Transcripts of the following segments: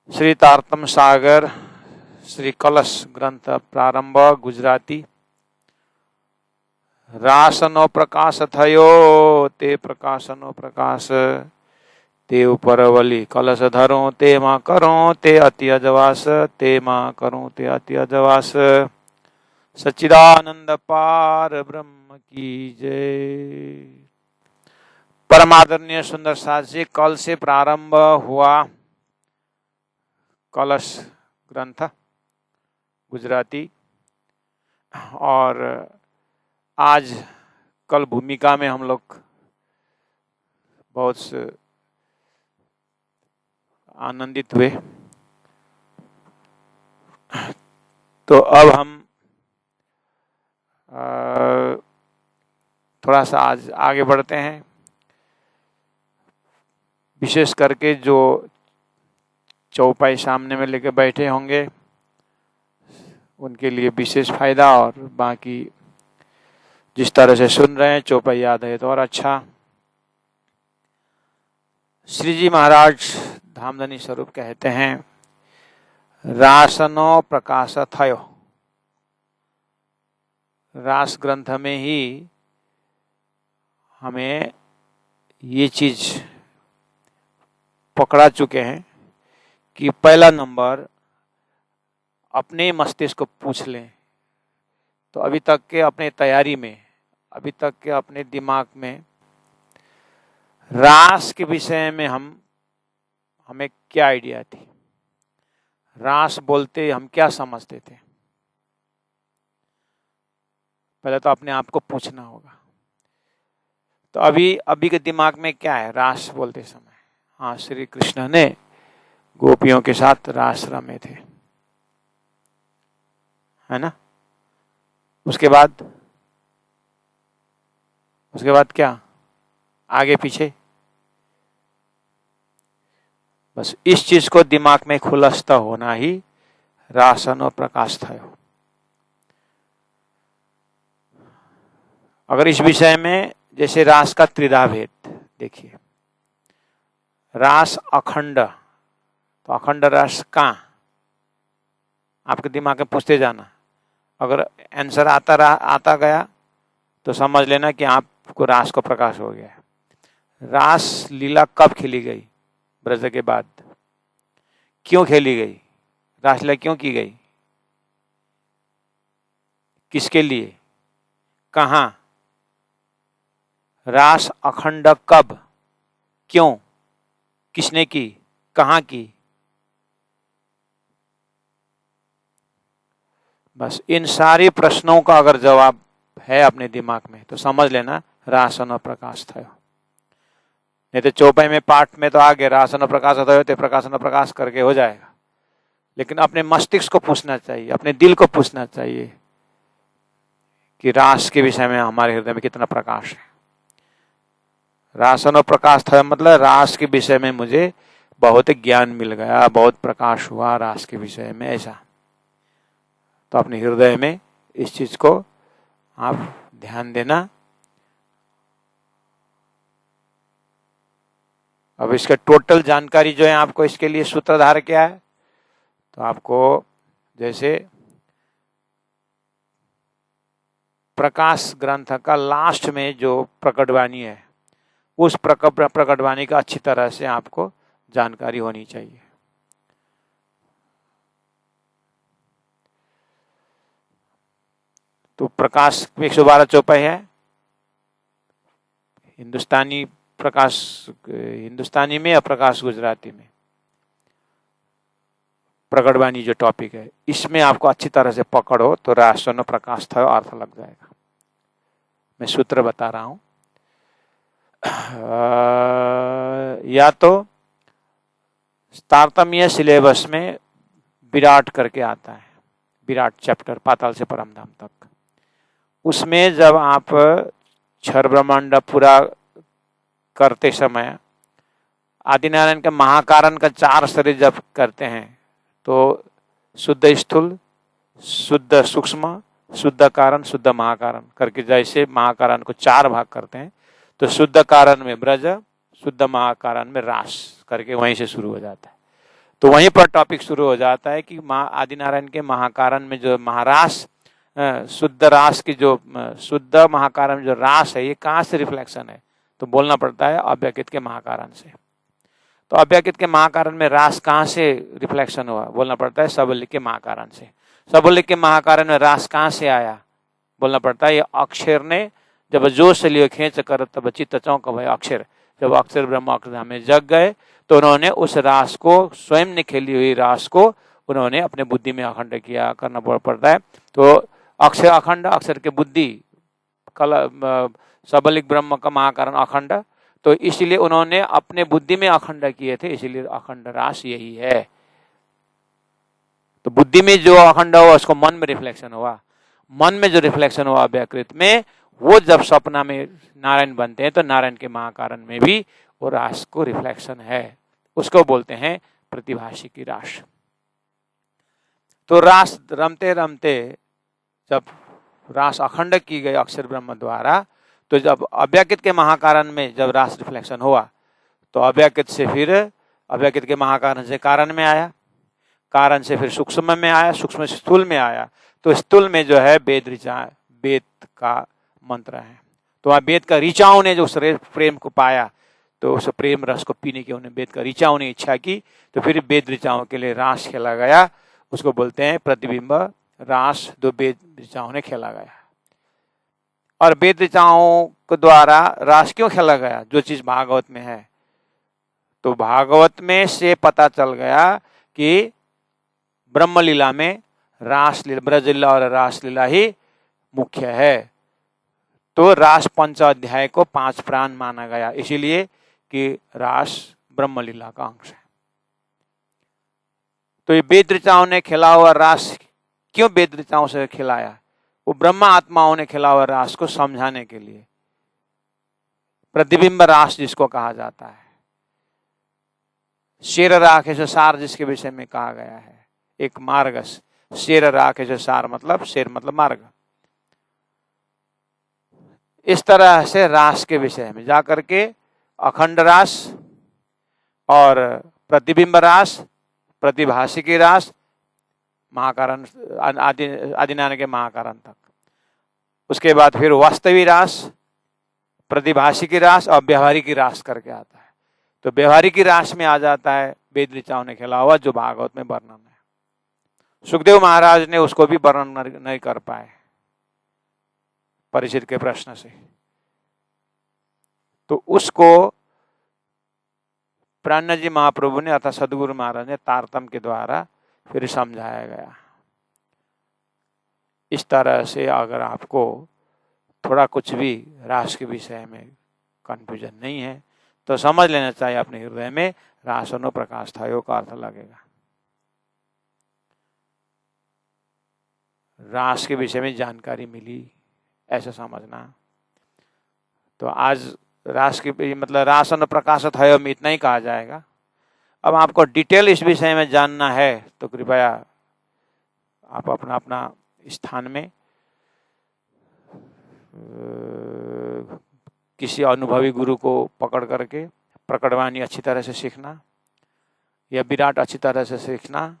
श्री तारतम सागर श्री कलश ग्रंथ प्रारंभ गुजराती। रासनो प्रकाश थयो ते प्रकाशनो प्रकाश ते ऊपर वली कलश धरो ते मां करो ते अति अजवास ते मां करो ते अति अजवास। सच्चिदानंद पार ब्रह्म की जय। परमादरणीय सुंदर साथ जी, कल से प्रारंभ हुआ कलश ग्रंथ गुजराती और आज कल भूमिका में हम लोग बहुत आनंदित हुए। तो अब हम थोड़ा सा आज आगे बढ़ते हैं। विशेष करके जो चौपाई सामने में लेके बैठे होंगे उनके लिए विशेष फायदा, और बाकी जिस तरह से सुन रहे हैं चौपाई याद है तो और अच्छा। श्री जी महाराज धामधनी स्वरूप कहते हैं, रासनो प्रकाश थयो। रास ग्रंथ में ही हमें ये चीज पकड़ा चुके हैं कि पहला नंबर अपने मस्तिष्क को पूछ लें। तो अभी तक के अपने तैयारी में, अभी तक के अपने दिमाग में रास के विषय में हमें क्या आइडिया थी, रास बोलते हम क्या समझते थे। पहले तो अपने आप को पूछना होगा। तो अभी के दिमाग में क्या है रास बोलते समय? हाँ, श्री कृष्ण ने गोपियों के साथ रास रमे थे, है ना। उसके बाद क्या, आगे पीछे, बस इस चीज को दिमाग में खुलस्ता होना ही रासनो प्रकाश थयो। अगर इस विषय में जैसे रास का त्रिधा भेद देखिए, रास अखंड, तो अखंड रास कहाँ, आपके दिमाग में पूछते जाना। अगर आंसर आता गया तो समझ लेना कि आपको रास को प्रकाश हो गया। रास लीला कब खेली गई? ब्रज के बाद। क्यों खेली गई? रासलीला क्यों की गई? किसके लिए? कहाँ? रास अखंड कब, क्यों, किसने की, कहाँ की? बस इन सारे प्रश्नों का अगर जवाब है अपने दिमाग में तो समझ लेना रासनो प्रकाश थयो। नहीं तो चौपाई में पाठ में तो आगे रासनो प्रकाश थयो ते प्रकाशनो प्रकाश करके हो जाएगा, लेकिन अपने मस्तिष्क को पूछना चाहिए, अपने दिल को पूछना चाहिए कि रास के विषय में हमारे हृदय में कितना प्रकाश है। रासनो प्रकाश थयो मतलब रास के विषय में मुझे बहुत ज्ञान मिल गया, बहुत प्रकाश हुआ रास के विषय में, ऐसा। तो अपने हृदय में इस चीज को आप ध्यान देना। अब इसका टोटल जानकारी जो है आपको, इसके लिए सूत्रधार क्या है, तो आपको जैसे प्रकाश ग्रंथ का लास्ट में जो प्रकटवाणी है, उस प्रकटवाणी का अच्छी तरह से आपको जानकारी होनी चाहिए। तो प्रकाश 112 चौपाई है, हिंदुस्तानी प्रकाश हिंदुस्तानी में या प्रकाश गुजराती में, प्रकटवाणी जो टॉपिक है, इसमें आपको अच्छी तरह से पकड़ो तो रासनो प्रकाश थयो अर्थ लग जाएगा। मैं सूत्र बता रहा हूं। या तो तारतम्य सिलेबस में विराट करके आता है, विराट चैप्टर पाताल से परमधाम तक। उसमें जब आप क्षर ब्रह्मांड पूरा करते समय आदिनारायण के महाकारण का 4 शरीर जब करते हैं तो शुद्ध स्थूल, शुद्ध सूक्ष्म, शुद्ध कारण, शुद्ध महाकारण करके जैसे महाकारण को 4 भाग करते हैं, तो शुद्ध कारण में ब्रज, शुद्ध महाकारण में रास करके वहीं से शुरू हो जाता है। तो वहीं पर टॉपिक शुरू हो जाता है कि आदिनारायण के महाकारण में जो महारास, शुद्ध रास की जो शुद्ध महाकारण जो रास है, ये कहाँ से रिफ्लेक्शन है? तो बोलना पड़ता है अव्यकृत के महाकारण से। तो अव्यकृत के महाकारण में रास कहाँ से रिफ्लेक्शन हुआ? बोलना पड़ता है सबलिक के महाकारण से। सबलिक के महाकारण में रास कहाँ से आया? बोलना पड़ता है ये अक्षर ने जब जोश से लियो खींच कर तब चित्त चौंक भय अक्षर, जब अक्षर ब्रह्म अक्षरधाम में जग गए तो उन्होंने उस रास को, स्वयं ने खेली हुई रास को उन्होंने अपने बुद्धि में अखंड किया, करना पड़ता है। तो अक्षर अखंड, अक्षर के बुद्धि कल सबलिक ब्रह्म का महाकारण अखंड, तो इसलिए उन्होंने अपने बुद्धि में अखंड किए थे, इसीलिए अखंड रास यही है। तो बुद्धि में जो अखंड हुआ उसको मन में रिफ्लेक्शन हुआ, मन में जो रिफ्लेक्शन हुआ अव्यकृत में, वो जब सपना में नारायण बनते हैं तो नारायण के महाकारण में भी वो रास को रिफ्लेक्शन है, उसको बोलते हैं प्रतिभाषी की रास। तो रास रमते रमते जब रास अखंड की गई अक्षर ब्रह्म द्वारा, तो जब अव्यकृत के महाकारण में जब रास रिफ्लेक्शन हुआ तो अव्यकृत से फिर अव्यकृत के महाकारण से कारण में आया, कारण से फिर सूक्ष्म में आया, सूक्ष्म से स्थूल में आया। तो स्थूल में जो है वेद ऋचा, वेद का मंत्र है। तो वहाँ वेद का ऋचाओं ने जो प्रेम को पाया, तो उस प्रेम रस को पीने की उन्हें वेद का ऋचाओं ने इच्छा की, तो फिर वेद ऋचाओं के लिए रास खेला गया, उसको बोलते हैं प्रतिबिंब रास, जो वेद ऋचाओं ने खेला गया। और वेद ऋचाओं के द्वारा रास क्यों खेला गया? जो चीज भागवत में है, तो भागवत में से पता चल गया कि ब्रह्मलीला में रासलीला, ब्रजलीला और रासलीला ही मुख्य है। तो रास पंच अध्याय को 5 प्राण माना गया, इसीलिए कि रास ब्रह्मलीला का अंश है। तो ये वेद ऋचाओं ने खेला हुआ रास क्यों वेद ऋचाओं से खिलाया? वो ब्रह्मा आत्माओं ने खेला हुआ रास को समझाने के लिए। प्रतिबिंब रास जिसको कहा जाता है, शेर राखे से सार जिसके विषय में कहा गया है, एक मार्ग, शेर राखे से सार मतलब शेर मतलब मार्ग। इस तरह से रास के विषय में जाकर के अखंड रास और प्रतिबिंब रास, प्रतिभाषी की रास, महाकारण आदिनारायण के महाकारण तक, उसके बाद फिर वास्तवी रास, प्रतिभाषी की रास और व्यवहारिक की रास करके आता है। तो व्यवहारिक की रास में आ जाता है वेद ऋचाओं ने खेला हुआ, जो भागवत में वर्णन है। सुखदेव महाराज ने उसको भी वर्णन नहीं कर पाए परीक्षित के प्रश्न से, तो उसको प्राण जी महाप्रभु ने अर्थात सदगुरु महाराज ने तारतम के द्वारा फिर समझाया गया। इस तरह से अगर आपको थोड़ा कुछ भी रास के विषय में कंफ्यूजन नहीं है तो समझ लेना चाहिए अपने हृदय में रासनो प्रकाश थायो का अर्थ लगेगा। रास के विषय में जानकारी मिली ऐसा समझना। तो आज रास की मतलब रासन प्रकाश थयो में इतना ही कहा जाएगा। अब आपको डिटेल इस विषय में जानना है तो कृपया आप अपना अपना स्थान में किसी अनुभवी गुरु को पकड़ करके प्रकटवाणी अच्छी तरह से सीखना या विराट अच्छी तरह से सीखना,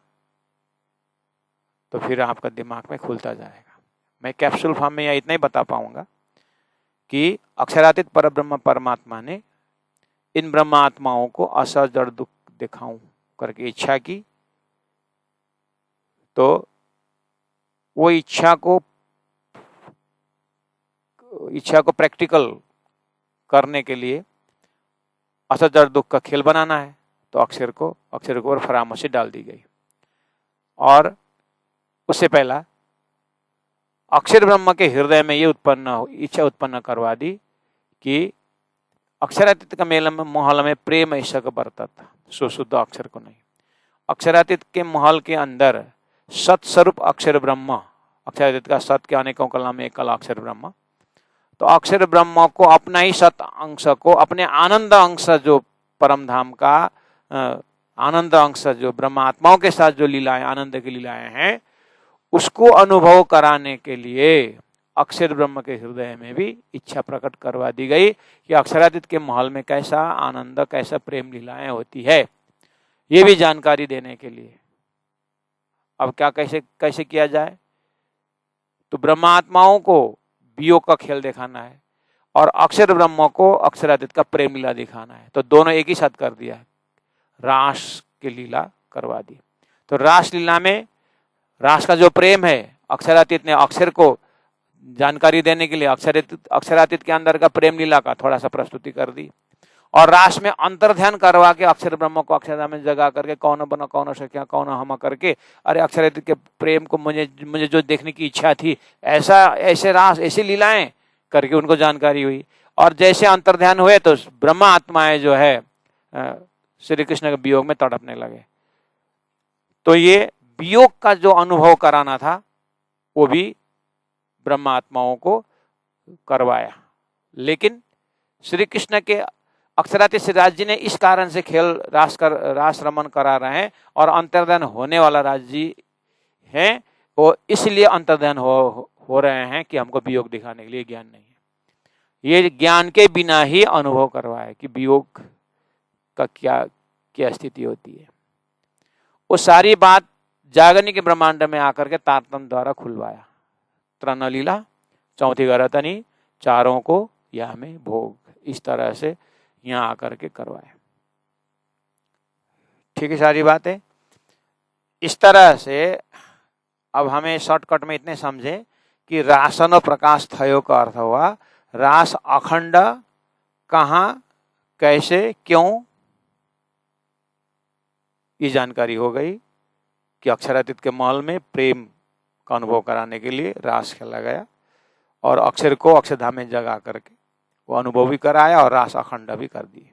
तो फिर आपका दिमाग में खुलता जाएगा। मैं कैप्सूल फॉर्म में या इतना ही बता पाऊंगा कि अक्षरातीत परब्रह्म परमात्मा ने इन ब्रह्मात्माओं को असह जड़ दुख दिखाऊं करके इच्छा की, तो वो इच्छा को प्रैक्टिकल करने के लिए असह जड़ दुख का खेल बनाना है, तो अक्षर को और फरामोशी डाल दी गई। और उससे पहला अक्षर ब्रह्म के हृदय में ये इच्छा उत्पन्न करवा दी कि अक्षरातीत का मेल में महल में प्रेम ऐसा का बरतत, सुशुद्ध अक्षर को नहीं। अक्षरातीत के महल के अंदर सत्स्वरूप अक्षर ब्रह्म, अक्षरातीत का सत के अनेकों कला में एक कला अक्षर ब्रह्म, तो अक्षर ब्रह्म को अपना ही सत अंश को, अपने आनंद अंश जो परम धाम का आनंद अंश जो ब्रह्मात्माओं के साथ जो लीलाएं, आनंद की लीलाएं हैं, उसको अनुभव कराने के लिए अक्षर ब्रह्म के हृदय में भी इच्छा प्रकट करवा दी गई कि अक्षरातीत के महल में कैसा आनंद, कैसा प्रेम लीलाएं होती है। ये भी जानकारी देने के लिए। अब क्या कैसे कैसे किया जाए? तो ब्रह्मात्माओं को वियोग का खेल दिखाना है और अक्षर ब्रह्म को अक्षरातीत का प्रेम लीला दिखाना है। तो दोनों एक ही साथ कर दिया है, रास की लीला करवा दी। तो रास लीला में रास का जो प्रेम है, अक्षरातीत ने अक्षर को जानकारी देने के लिए अक्षरातीत के अंदर का प्रेम लीला का थोड़ा सा प्रस्तुति कर दी और रास में अंतर्ध्यान करवा के अक्षर ब्रह्म को अक्षरधाम में जगा करके कौन बना कौन सख्या कौन हम करके, अरे अक्षरातीत के प्रेम को मुझे जो देखने की इच्छा थी, ऐसा ऐसे रास ऐसी लीलाएं करके उनको जानकारी हुई। और जैसे अंतर्ध्यान हुए तो ब्रह्मा आत्माएं जो है श्री कृष्ण के वियोग में तड़पने लगे। तो ये वियोग का जो अनुभव कराना था वो भी ब्रह्मा आत्माओं को करवाया। लेकिन श्री कृष्ण के अक्षरातीत श्रीराज जी ने इस कारण से खेल रास रमन करा रहे हैं और अंतर्ध्यान होने वाला राज जी हैं, वो इसलिए अंतर्ध्यान हो रहे हैं कि हमको वियोग दिखाने के लिए ज्ञान नहीं है। ये ज्ञान के बिना ही अनुभव करवाए कि वियोग का क्या स्थिति होती है। वो सारी बात जागरणी के ब्रह्मांड में आकर के तारतम्य द्वारा खुलवाया। तृण लीला, चौथी गरतनी, चारों को या में भोग, इस तरह से यहाँ आकर के करवाए। ठीक है, सारी बातें इस तरह से। अब हमें शॉर्टकट में इतने समझे कि रासन प्रकाश थयो का अर्थ हुआ रास अखंड, कहाँ, कैसे, क्यों, ये जानकारी हो गई कि अक्षरातीत के महल में प्रेम का अनुभव कराने के लिए रास खेला गया और अक्षर को अक्षरधाम में जगा करके वो अनुभव भी कराया और रास अखंड भी कर दिए।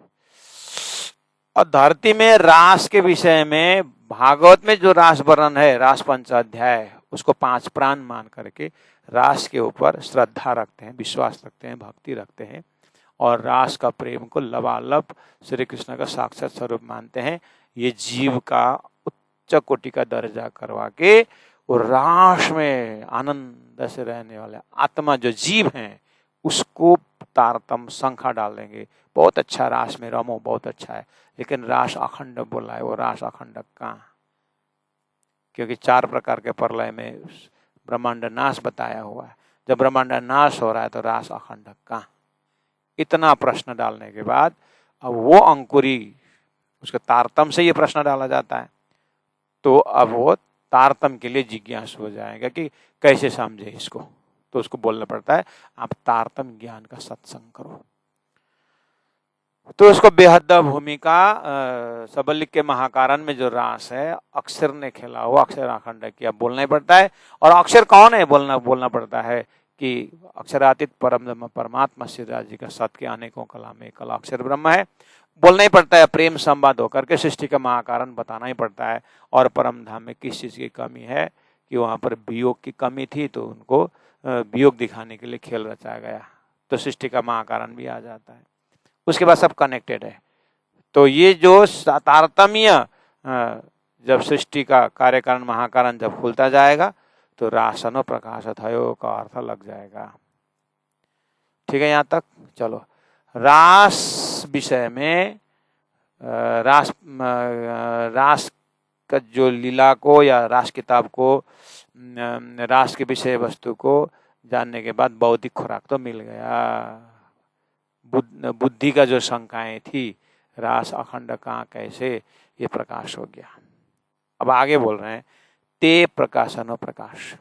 और धरती में रास के विषय में भागवत में जो रास वर्णन है, रास पंचाध्याय, उसको 5 प्राण मान करके रास के ऊपर श्रद्धा रखते हैं, विश्वास रखते हैं, भक्ति रखते हैं और रास का प्रेम को लबालब श्री कृष्ण का साक्षात स्वरूप मानते हैं। ये जीव का उच्च कोटि का दर्जा करवा के वो रास में आनंद से रहने वाले आत्मा जो जीव हैं उसको तारतम संख्या डाल देंगे। बहुत अच्छा, रास में रमो, बहुत अच्छा है, लेकिन रास अखंड बोला है, वो रास अखंड कहाँ? क्योंकि 4 प्रकार के प्रलय में ब्रह्मांड नाश बताया हुआ है। जब ब्रह्मांड नाश हो रहा है तो रास अखंड कहाँ? इतना प्रश्न डालने के बाद अब वो अंकुरी, उसके तारतम से ये प्रश्न डाला जाता है, तो अब वो तारतम के लिए जिज्ञासु हो जाएगा कि कैसे समझे इसको। तो उसको बोलना पड़ता है आप तारतम ज्ञान का सत्संग करो। तो उसको बेहद भूमिका सबलिक के महाकारण में जो रास है अक्षर ने खेला हुआ, अक्षर अखंड किया, बोलना ही पड़ता है। और अक्षर कौन है? बोलना पड़ता है कि अक्षरातीत परम ब्रह्म परमात्मा श्री राज जी का सत्य के अनेकों कला में कला अक्षर ब्रह्म है। बोलना ही पड़ता है, प्रेम संवाद होकर के सृष्टि का महाकारण बताना ही पड़ता है। और परम धाम में किस चीज की कमी है कि वहां पर वियोग की कमी थी, तो उनको वियोग दिखाने के लिए खेल रचा गया, तो सृष्टि का महाकारण भी आ जाता है। उसके बाद सब कनेक्टेड है। तो ये जो तारतम्य जब सृष्टि का कार्यकारण महाकारण जब खुलता जाएगा तो रासनो प्रकाश थयो का अर्थ लग जाएगा। ठीक है, यहाँ तक चलो। रास विषय में रास का जो लीला को या रास किताब को, रास के विषय वस्तु को जानने के बाद बौद्धिक खुराक तो मिल गया। बुद्धि का जो शंकाएं थी, रास अखंड कहाँ कैसे, ये प्रकाश हो गया। अब आगे बोल रहे हैं ते प्रकाशनो प्रकाश।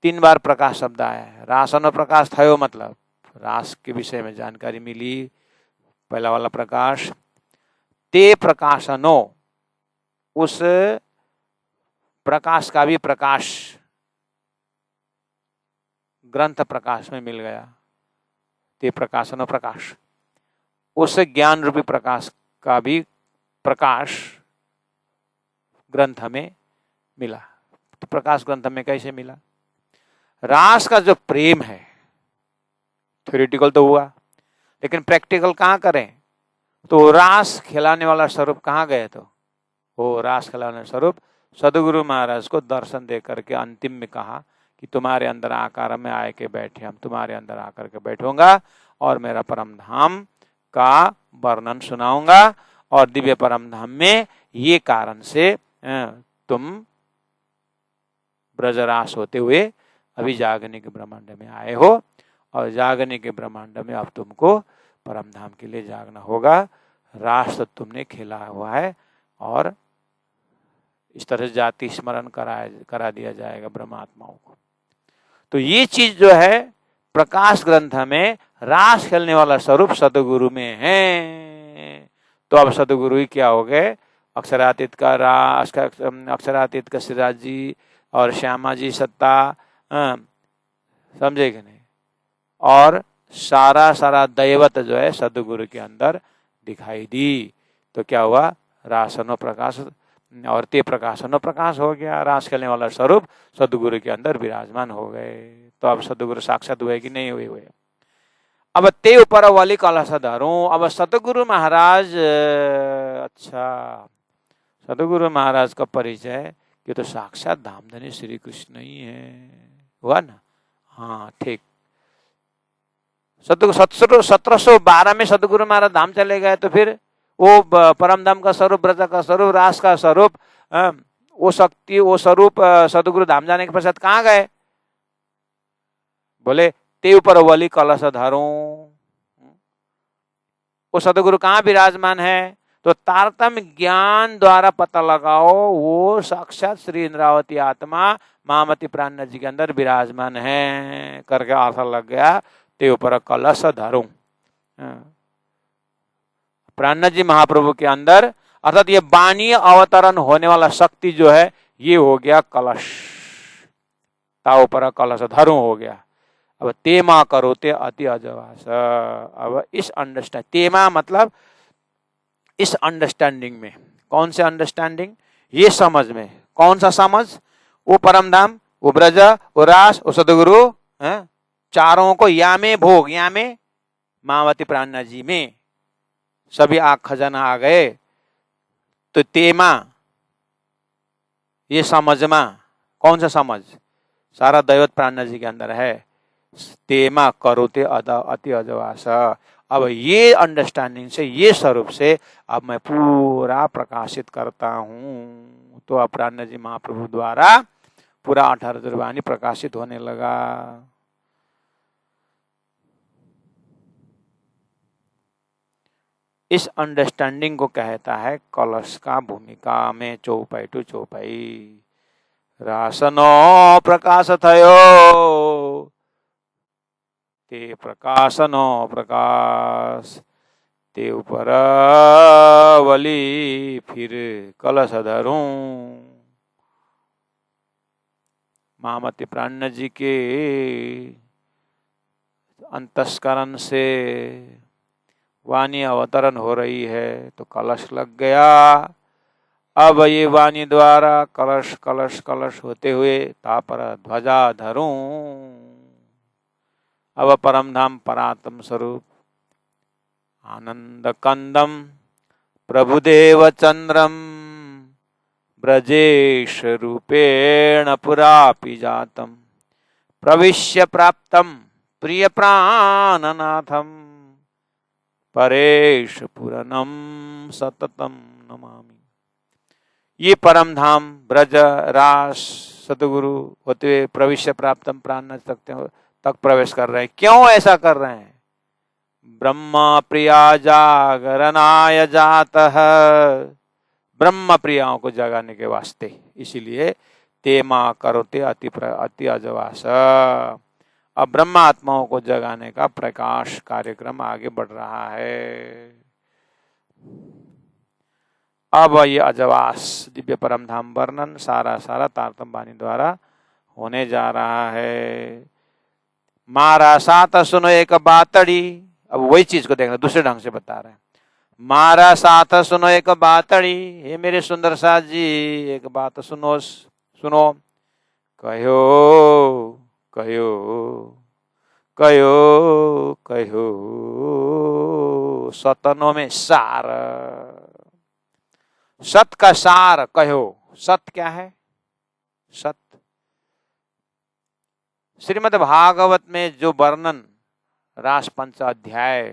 3 बार प्रकाश शब्द आया है। रासनो प्रकाश थयो मतलब रास के विषय में जानकारी मिली, पहला वाला प्रकाश। ते प्रकाशनो, उस प्रकाश का भी प्रकाश ग्रंथ प्रकाश में मिल गया। ते प्रकाशनो प्रकाश, उस ज्ञान रूपी प्रकाश का भी प्रकाश ग्रंथ में मिला। तो प्रकाश ग्रंथ में कैसे मिला? रास का जो प्रेम है, थ्योरेटिकल तो हुआ, लेकिन प्रैक्टिकल कहाँ करें? तो रास खिलाने वाला स्वरूप कहाँ गए? तो वो रास खिलाने स्वरूप सदगुरु महाराज को दर्शन दे करके अंतिम में कहा कि तुम्हारे अंदर आकार में आए के बैठे, हम तुम्हारे अंदर आकर के बैठूंगा और मेरा परम धाम का वर्णन सुनाऊंगा और दिव्य परम धाम में ये कारण से तुम ब्रजरास होते हुए अभी जागने के ब्रह्मांड में आए हो और जागने के ब्रह्मांड में अब तुमको परम धाम के लिए जागना होगा। रास तो तुमने खेला हुआ है और इस तरह से जाति स्मरण करा दिया जाएगा ब्रह्मात्माओं को। तो ये चीज जो है प्रकाश ग्रंथ में रास खेलने वाला स्वरूप सदगुरु में है। तो अब सदगुरु ही क्या हो गए, अक्षरातीत का रास, अक्षरातीत का श्रीराज जी और श्यामा जी सत्ता, समझे कि नहीं, और सारा दैवत जो है सदगुरु के अंदर दिखाई दी। तो क्या हुआ, रासनो प्रकाश और ते प्रकाशनो प्रकाश हो गया। रास खेलने वाला स्वरूप सदगुरु के अंदर विराजमान हो गए। तो अब सदगुरु साक्षात हुए कि नहीं हुए? अब ते ऊपर वाली कलश धरूं। अब सदगुरु महाराज, अच्छा सदगुरु महाराज का परिचय ये तो साक्षात धामधनी श्री कृष्ण ही है, हुआ ना? हाँ ठीक। 1712 में सदगुरु महाराज धाम चले गए, तो फिर वो परम धाम का स्वरूप, ब्रज का स्वरूप, रास का स्वरूप, वो शक्ति, वो स्वरूप सदगुरु धाम जाने के पश्चात कहाँ गए? बोले ते ऊपर वली कलश धरूं। वो सदगुरु कहाँ विराजमान है? तो तारतम्य ज्ञान द्वारा पता लगाओ, वो साक्षात श्री इंद्रावती आत्मा महामती प्राण जी के अंदर विराजमान है करके अर्थ लग गया। ते ऊपर कलश धरूं, प्राण जी महाप्रभु के अंदर, अर्थात ये वाणी अवतरण होने वाला शक्ति जो है ये हो गया कलश, ताओ पर कलश धरूं हो गया। अब तेमा करो ते अति अजवास। अब इस अंडरस्टैंड, तेमा मतलब इस अंडरस्टैंडिंग में, कौन से अंडरस्टैंडिंग? ये समझ में। कौन सा समझ? वो परम धाम, वो ब्रज, वो रास, वो सदगुरु, चारों को या में भोग, या में मावती प्राणनाथ जी में सभी आग खजाना आ गए। तो तेमा ये समझ में, कौन सा समझ? सारा दैवत प्राणनाथ जी के अंदर है। तेमा करोते अति अजवास। अब ये अंडरस्टैंडिंग से, ये स्वरूप से अब मैं पूरा प्रकाशित करता हूं। तो अब प्राणनाथ जी महाप्रभु द्वारा पूरा 18 ज्योतिर्वाणी प्रकाशित होने लगा। इस अंडरस्टैंडिंग को कहता है कलश का भूमिका में चौपाई टू चौपाई। रासनो प्रकाश थयो ते प्रकाशनो प्रकाश, ते ऊपर वली फिर कलश धरूं। महामती प्राण जी के अंतस्करण से वाणी अवतरण हो रही है, तो कलश लग गया। अब ये वाणी द्वारा कलश कलश कलश होते हुए तापर ध्वजा धरूं। अब परम धाम परात्म स्वरूप आनंद कंदम प्रभुदेव चंद्रम ब्रजेश रूपेण पुरापि जातम प्रविश्य प्राप्तम प्रिय प्राणनाथम परेश पुरनम सततम नमामि। ये परम धाम ब्रज रास सतगुरु होते हुए प्रविश्य प्राप्तम प्राणनाथ तक प्रवेश कर रहे हैं। क्यों ऐसा कर रहे हैं? ब्रह्म प्रिया जागरणाय जातः, ब्रह्म प्रियाओं को जगाने के वास्ते। इसीलिए तेमा करोते अति अजवास। अब ब्रह्म आत्माओं को जगाने का प्रकाश कार्यक्रम आगे बढ़ रहा है। अब ये अजवास दिव्य परम धाम वर्णन सारा तारतम्य वाणी द्वारा होने जा रहा है। मारा साथ सुनो एक बातड़ी। अब वही चीज को देखना, दूसरे ढंग से बता रहे हैं। मारा साथ सुनो एक बातड़ी, हे मेरे सुंदर साथ जी एक बात सुनो सुनो। कहो कहो कहो कहो सतनों में सार। सत का सार कहो। सत क्या है? सत श्रीमद् भागवत में जो वर्णन रास पंच अध्याय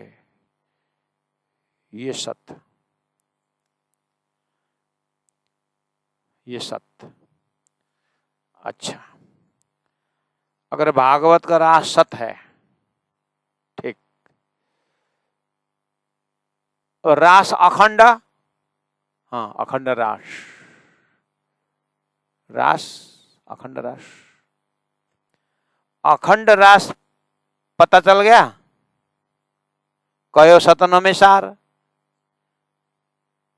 ये सत्य, ये सत्य। अच्छा, अगर भागवत का रास सत्य है, ठीक, और रास अखंड, हाँ अखंड रास, रास अखंड रास, अखंड रास पता चल गया, कयो सतनो में सार,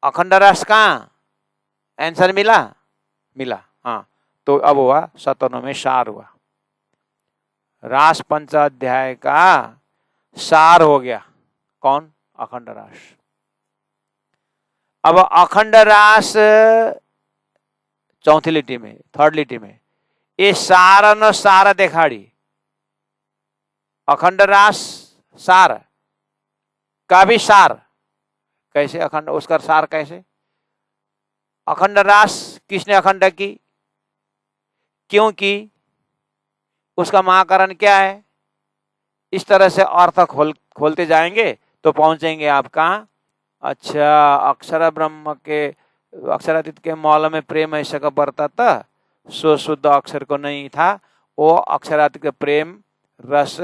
अखंड रास कहाँ, आंसर मिला, मिला, हाँ, तो अब हुआ सतनो में सार हुआ, रास पंचाध्याय का सार हो गया, कौन, अखंड रास। अब अखंड रास चौथी लिटी में, थर्ड लिटी में, ये सार न सार देखाड़ी, अखंड रास सार का भी सार, कैसे अखंड, उसका सार कैसे, अखंड रास किसने अखंड की, क्योंकि उसका महाकरण क्या है, इस तरह से अर्थ खोलते जाएंगे तो पहुंचेंगे आप कहाँ, अच्छा, अक्षर ब्रह्म के, अक्षरातीत के मौल में प्रेम ऐसा का बरता था, सो शुद्ध अक्षर को नहीं था, वो अक्षरातीत के प्रेम रस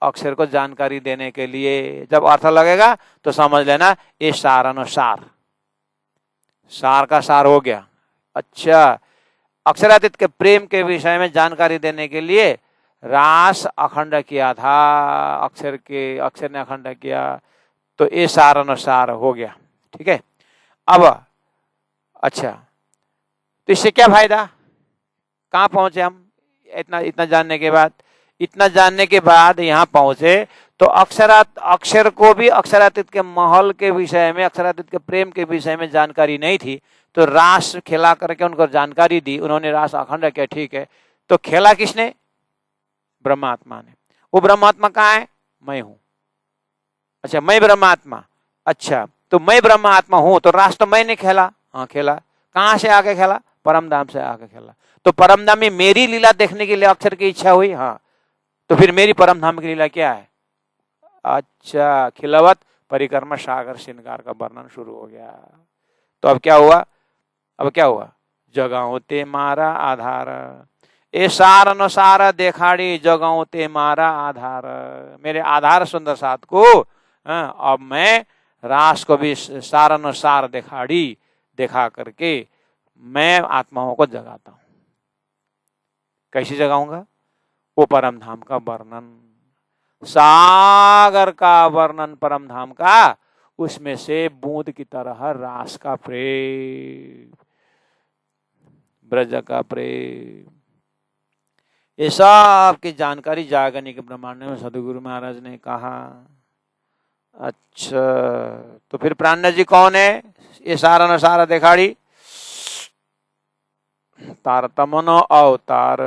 अक्षर को जानकारी देने के लिए, जब अर्थ लगेगा तो समझ लेना ये सारानुसार, सार का सार हो गया। अच्छा, अक्षरातीत के प्रेम के विषय में जानकारी देने के लिए रास अखंड किया था, अक्षर ने अखंड किया, तो ये सारानुसार हो गया, ठीक है। अब अच्छा, तो इससे क्या फायदा, कहाँ पहुंचे हम, इतना इतना जानने के बाद, इतना जानने के बाद यहाँ पहुंचे तो अक्षर को भी अक्षरातीत के महल के विषय में, अक्षरातीत के प्रेम के विषय में जानकारी नहीं थी, तो रास खेला करके उनको जानकारी दी, उन्होंने रास अखंड किया, ठीक है, तो खेला किसने, ब्रह्मात्मा ने। वो ब्रह्मात्मा कहाँ है, मैं हूं, अच्छा मैं ब्रह्मात्मा, अच्छा तो मैं ब्रह्मात्मा हूं, तो रास तो मैंने खेला, हाँ खेला, कहां से आके खेला, परम धाम से आके खेला, तो परम धाम में मेरी लीला देखने के लिए अक्षर की इच्छा हुई, हाँ, तो फिर मेरी परम धाम की लीला क्या है, अच्छा खिलवत परिक्रमा सागर श्रृंगार का वर्णन शुरू हो गया। तो अब क्या हुआ, अब क्या हुआ, जगाओ ते मारा आधार, ए सार अनुसार देखाड़ी, जगाओ ते मारा आधार, मेरे आधार सुंदर साथ को, अब मैं रास को भी सार अनुसार देखाड़ी, देखा करके मैं आत्माओं को जगाता हूं। कैसे जगाऊंगा, वो परम धाम का वर्णन, सागर का वर्णन परम धाम का, उसमें से बूंद की तरह रास का प्रेम, ब्रज का प्रेम, ये सब की जानकारी जागनिक ब्रह्मांड में सदगुरु महाराज ने कहा। अच्छा, तो फिर प्राण जी कौन है, ये सारा न सारा देखाड़ी, तारतमनो अवतार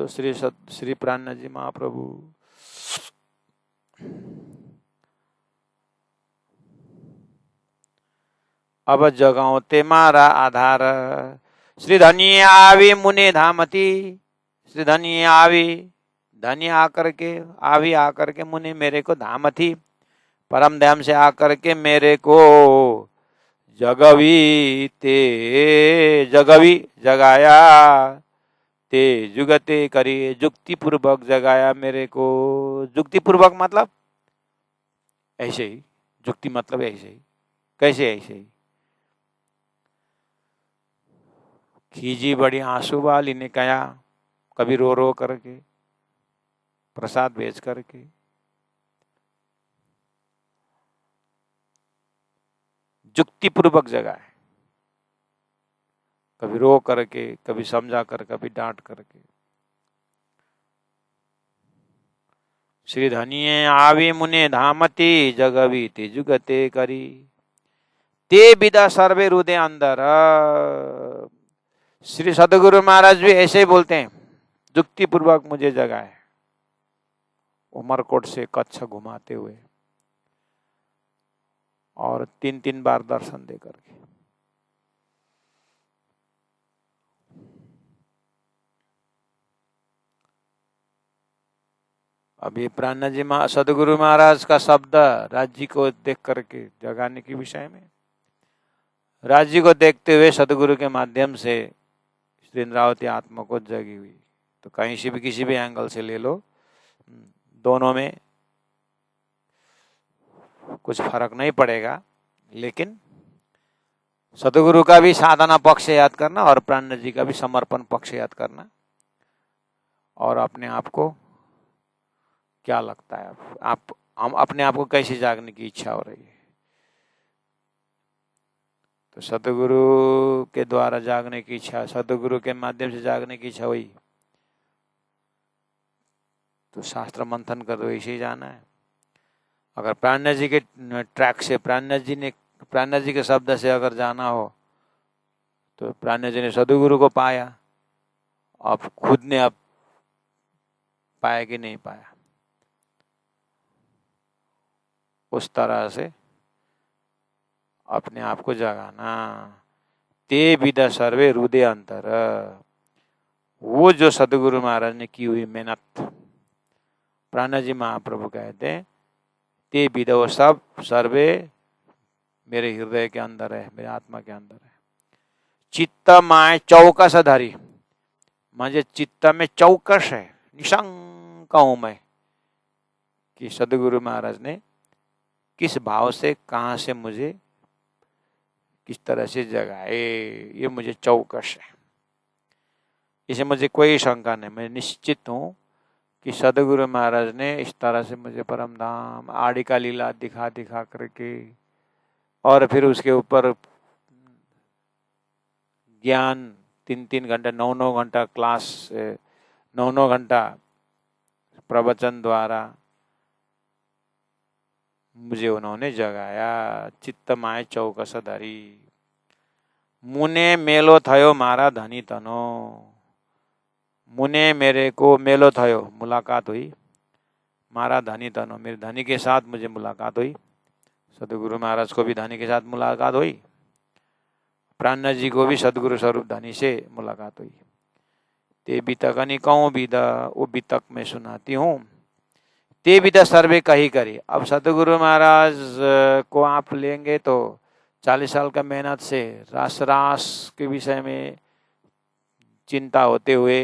श्री प्राण जी महाप्रभु। अब जगाओ ते मारा आधार, श्री धनी आवी मुने धामती, श्री धनी आवी, धनी आकर के, आवी आकर के, मुनि मेरे को धामती, परम धाम से आकर के मेरे को जगवी ते, जगवी जगाया, ते जुगते करी, जुक्ति पूर्वक जगाया मेरे को, जुक्ति पूर्वक मतलब ऐसे ही, जुक्ति मतलब ऐसे ही, कैसे ऐसे ही, खींची बड़ी आंसू वाली ने कहा, कभी रो रो करके, प्रसाद भेज करके, जुक्ति पूर्वक जगह है, कभी रो करके, कभी समझा कर, कभी डांट करके। श्री धनिये आवे मुने धामती, जगवी ते जुगते करी, ते विदा सर्वे रुदे अंदर। श्री सदगुरु महाराज भी ऐसे ही बोलते हैं, जुक्ति पूर्वक मुझे जगाए, उमरकोट से कच्छ घुमाते हुए और 3-3 बार दर्शन दे करके। अभी प्राणनाथ जी सदगुरु महाराज का शब्द राज्य को देख करके जगाने के विषय में, राज्य को देखते हुए सदगुरु के माध्यम से श्री इंद्रावती आत्मा को जगी हुई। तो कहीं से भी किसी भी एंगल से ले लो, दोनों में कुछ फर्क नहीं पड़ेगा, लेकिन सदगुरु का भी साधना पक्ष याद करना और प्राणनाथ जी का भी समर्पण पक्ष याद करना, और अपने आप को क्या लगता है, हम अपने आप को कैसे जागने की इच्छा हो रही है। तो सदगुरु के द्वारा जागने की इच्छा, सदगुरु के माध्यम से जागने की इच्छा हुई तो शास्त्र मंथन कर दो, इसे ही जाना है। अगर प्राणनाथ जी के ट्रैक से, प्राणनाथ जी के शब्द से अगर जाना हो तो प्राणनाथ जी ने सदगुरु को पाया, अब खुद ने अब पाया कि नहीं पाया, उस तरह से अपने आप को जगाना। ते विदा सर्वे हृदय अंतर, वो जो सदगुरु महाराज ने की हुई मेहनत, प्राणनाथ जी महाप्रभु कहते हैं ते विदा, वो सब सर्वे मेरे हृदय के अंदर है, मेरे आत्मा के अंदर है। चित्त माय चौकस धारी, मुझे चित्त में चौकस है, निशंक हूं मैं कि सदगुरु महाराज ने किस भाव से, कहां से मुझे किस तरह से जगाए, ये मुझे चौकस है। इसे मुझे कोई शंका नहीं, मैं निश्चित हूं कि सदगुरु महाराज ने इस तरह से मुझे परम धाम आड़ी का लीला दिखा दिखा करके, और फिर उसके ऊपर ज्ञान 3-3 घंटा 9-9 घंटा क्लास, 9-9 घंटा प्रवचन द्वारा मुझे उन्होंने जगाया। चित्त माय चौकस धरी, मुने मेलो थयो मारा धनी तनो, मुने मेरे को मेलो थयो, मुलाकात हुई, मारा धनी तनो, मेरे धनी के साथ मुझे मुलाकात हुई। सदगुरु महाराज को भी धनी के साथ मुलाकात हुई, प्राणनाथ जी को भी सदगुरु स्वरूप धनी से मुलाकात हुई। ते बीतक अनिकऊ बीदा, वो बीतक में सुनाती हूँ। ते बीता सर्वे कही करी, अब सदगुरु महाराज को आप लेंगे तो 40 साल का मेहनत से रास के विषय में चिंता होते हुए,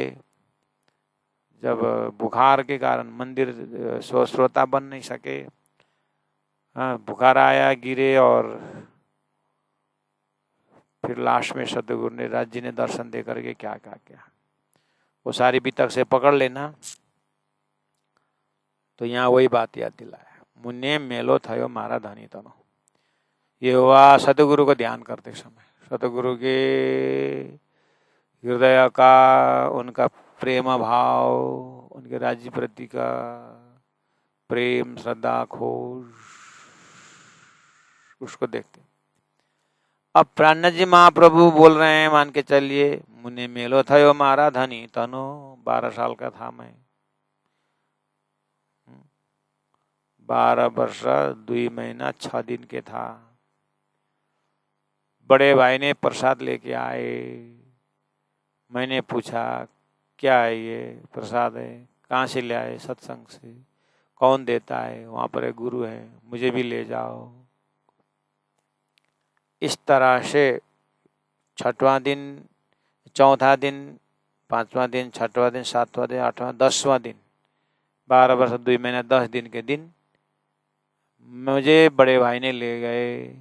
जब बुखार के कारण मंदिर श्रोता बन नहीं सके, बुखार आया, गिरे, और फिर लास्ट में सदगुरु ने, राज जी ने दर्शन दे करके क्या क्या क्या, वो सारी बीतक से पकड़ लेना। तो यहाँ वही बात याद दिलाया, मुन्ने मेलो थयो मारा धनी तनो। ये हुआ सदगुरु को ध्यान करते समय, सदगुरु के हृदय का, उनका प्रेम भाव, उनके राज्य प्रति का प्रेम, श्रद्धा, खोज, उसको देखते। अब प्राणनाथ जी महाप्रभु बोल रहे हैं, मान के चलिए, मुन्ने मेलो थयो मारा धनी तनो, 12 साल का था मैं, 12 वर्ष 2 महीना 6 दिन के था। बड़े भाई ने प्रसाद लेके आए, मैंने पूछा क्या है ये प्रसाद है, कहाँ से ले आए, सत्संग से, कौन देता है, वहाँ पर एक गुरु है, मुझे भी ले जाओ। इस तरह से 6वां दिन, 4वां दिन, 5वां दिन, 6वां दिन, 7वां दिन, 8वां, 10वां दिन, 12 वर्ष 2 महीना 10 दिन के दिन मुझे बड़े भाई ने ले गए,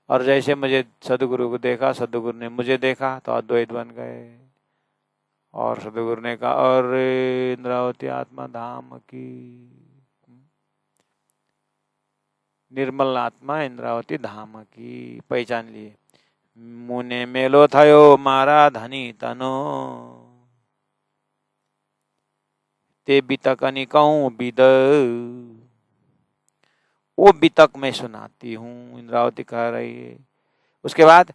और जैसे मुझे सदगुरु को देखा, सदगुरु ने मुझे देखा, तो अद्वैत बन गए। और सदगुरु ने कहा, और इंद्रावती आत्मा धाम की, निर्मल आत्मा इंद्रावती धाम की पहचान लिए। मुने मेलो थयो मारा धनी तनो, ते बीतक अनिकऊ बीद, वो बीतक में सुनाती हूँ, इंद्रावती कह रही है। उसके बाद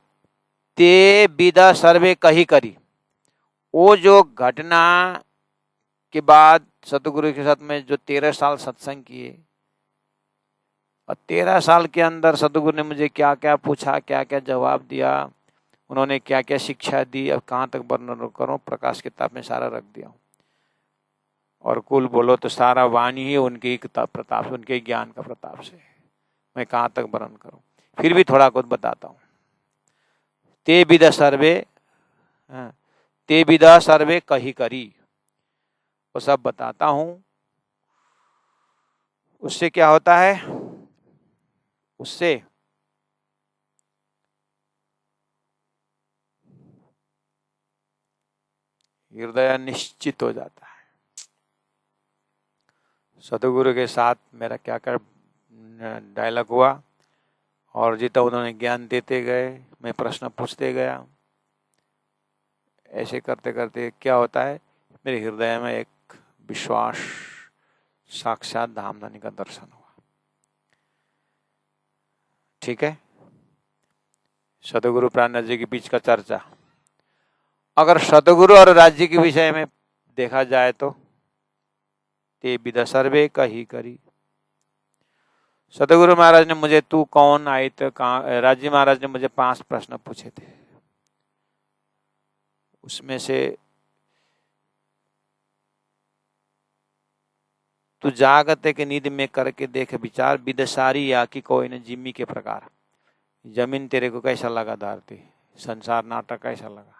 ते विदा सर्वे कही करी, वो जो घटना के बाद सतगुरु के साथ में जो 13 साल सत्संग किए, और 13 साल के अंदर सतगुरु ने मुझे क्या क्या पूछा, क्या क्या जवाब दिया, उन्होंने क्या क्या शिक्षा दी, अब कहाँ तक वर्णन करूं, प्रकाश किताब में सारा रख दिया। और कुल बोलो तो सारा वाणी ही उनके ही प्रताप से, उनके ज्ञान का प्रताप से। मैं कहाँ तक वर्णन करूं, फिर भी थोड़ा कुछ बताता हूं। ते विद सर्वे, ते विदा सर्वे कही करी, वो सब बताता हूं। उससे क्या होता है, उससे हृदय निश्चित हो जाता है। सदगुरु के साथ मेरा क्या क्या डायलॉग हुआ, और जितना उन्होंने ज्ञान देते गए, मैं प्रश्न पूछते गया, ऐसे करते करते क्या होता है, मेरे हृदय में एक विश्वास, साक्षात धामधनी का दर्शन हुआ। ठीक है, सदगुरु प्राणनाथ जी के बीच का चर्चा। अगर सदगुरु और राज्य के विषय में देखा जाए तो ते विद सर्वे कही करी। सदगुरु महाराज ने मुझे तू कौन आई तो कहाँ, राज्य महाराज ने मुझे 5 प्रश्न पूछे थे। उसमें से तू जागते के नींद में करके देख विचार, विदसारी या कि कोई न जिम्मी के प्रकार। जमीन तेरे को कैसा लगा, धरती, संसार, नाटक कैसा लगा।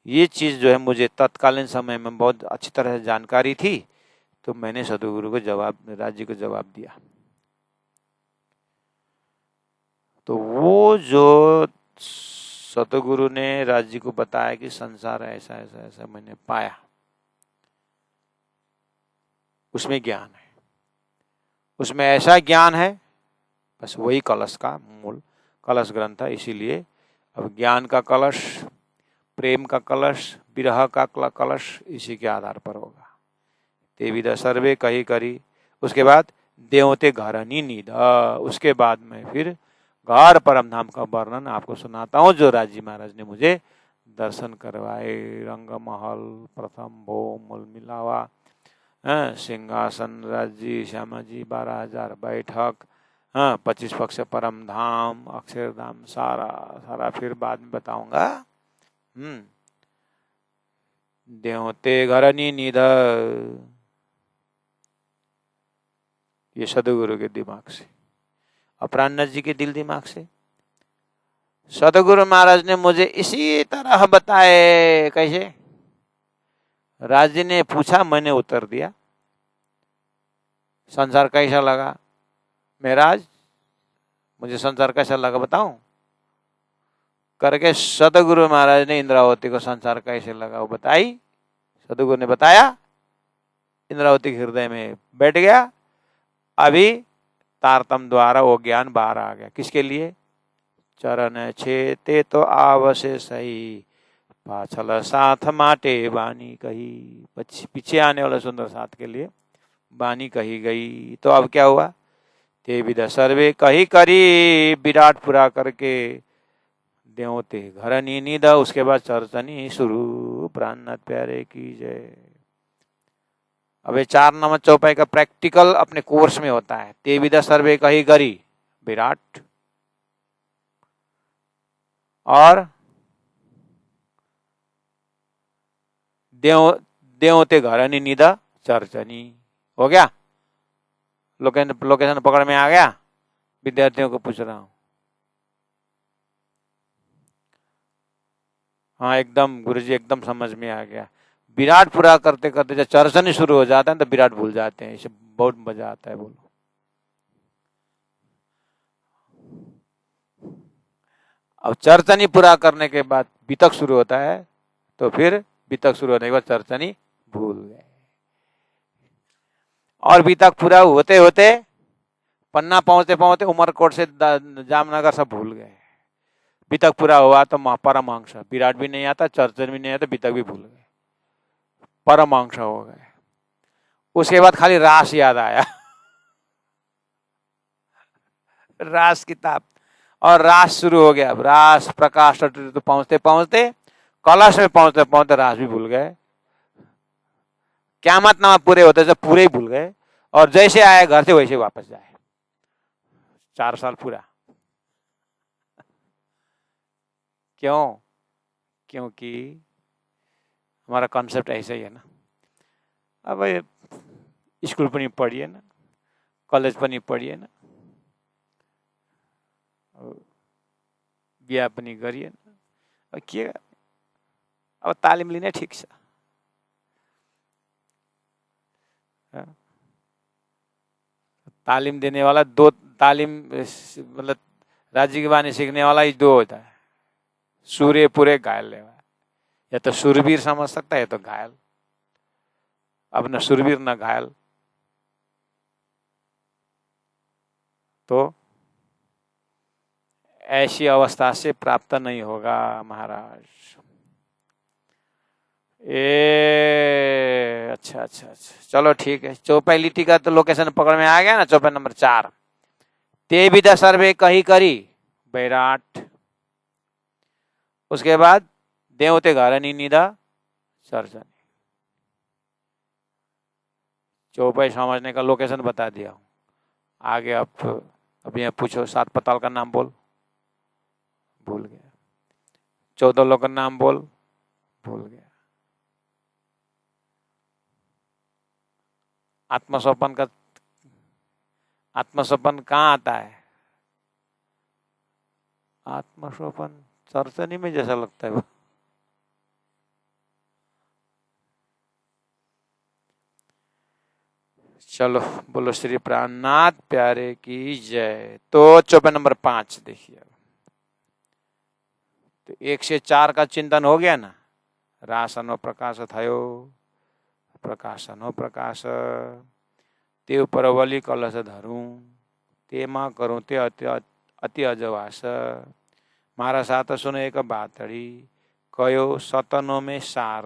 ये चीज जो है मुझे तत्कालीन समय में बहुत अच्छी तरह से जानकारी थी, तो मैंने सदगुरु को जवाब, राज्य को जवाब दिया। तो वो जो सतगुरु ने राज्य को बताया कि संसार ऐसा ऐसा ऐसा मैंने पाया, उसमें ज्ञान है, उसमें ऐसा ज्ञान है, बस वही कलश का मूल कलश ग्रंथ है। इसीलिए अब ज्ञान का कलश, प्रेम का कलश, विरह का कलश इसी के आधार पर होगा। ते विद सर्वे कही करी। उसके बाद देवते घरनी नींद, उसके बाद में फिर घर परम धाम का वर्णन आपको सुनाता हूँ, जो राज्य महाराज ने मुझे दर्शन करवाए। रंग महल, प्रथम भोग, मूल मिलावा, सिंहासन, राज्य, श्यामा जी, 12,000 बैठक, 25 पक्ष परम धाम, अक्षरधाम, सारा सारा फिर बाद में बताऊंगा। देवते घरनी नींद, ये सदगुरु के दिमाग से, प्राणनाथ जी के दिल दिमाग से। सदगुरु महाराज ने मुझे इसी तरह बताए। कैसे? राज्य ने पूछा, मैंने उत्तर दिया। संसार कैसा लगा? महाराज मुझे संसार कैसा लगा बताऊं करके सदगुरु महाराज ने इंद्रावती को संसार कैसे लगा वो बताई। सदगुरु ने बताया, इंद्रावती के हृदय में बैठ गया। अभी तारतम द्वारा वो ज्ञान बाहर आ गया। किसके लिए? चरण छेते तो आवशेष सही, पाछल साथ माटे वाणी कही। पीछे आने वाले सुंदर साथ के लिए वाणी कही गई। तो अब क्या हुआ? ते विद सर्वे कही करी, विराट पूरा करके देवते घर नींद। उसके बाद चर्चनी शुरू। प्राणनाथ प्यारे की जय। अब ये 4 नंबर चौपाई का प्रैक्टिकल अपने कोर्स में होता है। ते विद सर्वे कही करी, विराट, और देवते घर नींद चर्चनी। हो गया? लोकेशन पकड़ में आ गया? विद्यार्थियों को पूछ रहा हूं। हाँ एकदम गुरुजी, एकदम समझ में आ गया। विराट पूरा करते करते जब चर्चनी शुरू हो जाता है तो विराट भूल जाते हैं। इसे बहुत मजा आता है। बोलो। अब चर्चनी पूरा करने के बाद वितक शुरू होता है, तो फिर वितक शुरू होने के बाद चर्चनी भूल गए। और वितक पूरा होते होते पन्ना पहुंचते पहुंचते उमरकोट से जामनगर सब भूल गए। वितक पूरा हुआ तो परमहंस, विराट भी नहीं आता, चर्चन भी नहीं आता, वितक भी भूल गए, परमहंस हो गए। उसके बाद खाली रास याद आया। रास किताब, और रास शुरू हो गया। रास प्रकाश तो पहुंचते पहुंचते, कलश में पहुंचते पहुंचते रास भी भूल गए। क़यामत नामा पूरे होते से पूरे ही भूल गए, और जैसे आए घर से वैसे वापस जाए। 4 साल पूरा। क्यों? क्योंकि हमारा कॉन्सेप्ट ऐसा ही है ना। अब स्कुल पनि पढिएन, कलेज पनि पढिएन, बिहा पनि गरिएन, अब के गर्ने? अब तालिम लिने ठिक छ। तालीम देने वाला दो, तालीम मतलब राज्य की वाणी सीखने वाला ही दो होता है, सूर्य पूरे घायल है, या तो सूरवीर समझ सकता है या तो घायल। अब न सूरवीर न घायल, तो ऐसी अवस्था से प्राप्त नहीं होगा महाराज। अच्छा, चलो ठीक है। चौपाई लिट्टी का तो लोकेशन पकड़ में आ गया ना। चौपाई नंबर 4, ते विदा सर्वे कही करी बैराट। उसके बाद देवते घरनी निदा सर्जनी। चौपाई समझने का लोकेशन बता दिया हूं। आगे आप अभी यहाँ पूछो 7 पताल का नाम बोल, भूल गया। 14 लोग का नाम बोल, भूल गया। आत्मसोपन कहाँ आता है? आत्मसोपन सर्जनी में जैसा लगता है वो। चलो बोलो श्री प्राणनाथ प्यारे की जय। तो चौपाई नंबर 5 देखिए। तो 1 से 4 का चिंतन हो गया ना। रासनो प्रकाश थयो, प्रकाशनो प्रकाश ते परवली कलश धरूं, तेमा करूं ते अति अजवास। मारा साथ सुनो एक बातड़ी, कयो सतनो में सार।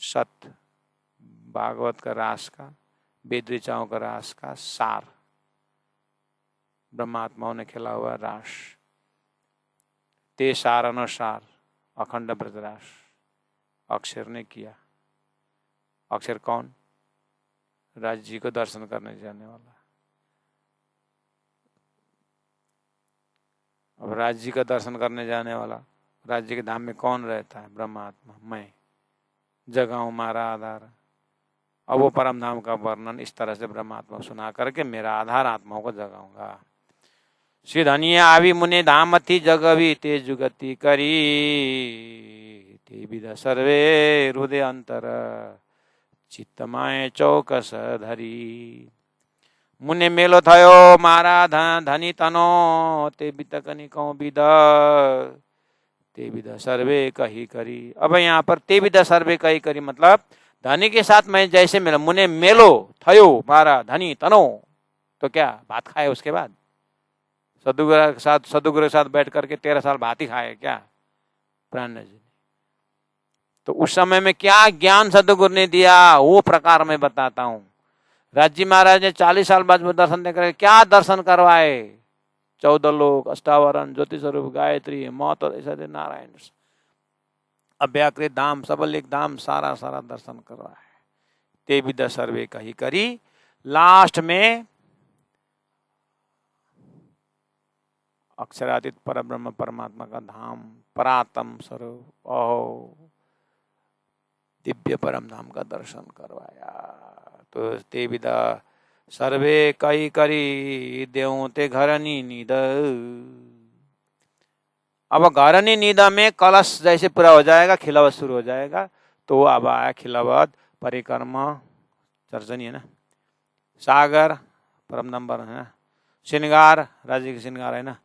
सत भागवत का रास का, वेद ऋचाओं का रास का सार, ब्रह्मात्माओं ने खेला हुआ रास। ते सार अनुसार अखंड व्रतरास अक्षर ने किया। अक्षर कौन? राज जी को दर्शन करने जाने वाला। अब राज जी का दर्शन करने जाने वाला, राज्य के धाम में कौन रहता है? ब्रह्मात्मा। मैं जगाऊं मारा आधार। अब वो परम धाम का वर्णन इस तरह से ब्रह्मात्मा सुना करके मेरा आधार आत्माओं को जगाऊंगा। श्री धनिय आवी मुने धाम थी जगवी ते जुगति करी, ते विद सर्वे हृदय अंतर चित्तमाय चौकस धरी। मुने मेलो थयो मारा धनी तनो, ते बितकनी कौ विद, ते विद सर्वे कही करी। अब यहाँ पर ते विद सर्वे कही करी मतलब धनी के साथ मैं जैसे मिला। मुने मेलो थयो मारा धनी तनो, तो क्या भात खाए उसके बाद? सदगुरु के साथ बैठ करके 13 साल भात ही खाए क्या प्राण जी? तो उस समय में क्या ज्ञान सदगुरु ने दिया वो प्रकार मैं बताता हूं। राजी महाराज ने 40 साल बाद में दर्शन देकर क्या दर्शन करवाए? 14 लोक, अष्टावरण, ज्योति स्वरूप, गायत्री, मौत और ऐसा नारायण, अव्याकृत धाम, सबलिक धाम, सारा दर्शन करवाए। ते विद सर्वे कही करी। लास्ट में अक्षरातीत परब्रह्म परमात्मा का धाम, परात्म स्वरूप, ओहो दिव्य परम धाम का दर्शन करवाया। तो ते विदा सर्वे कई करी, देव ते घरनी नीद। अब घरनी नीद में कलश जैसे पूरा हो जाएगा, खिलावत शुरू हो जाएगा। तो अब आया खिलावत, परिक्रमा चर्चनी है ना, सागर परम धाम वर्ण है ना, श्रृंगार राज्य की श्रृंगार है ना,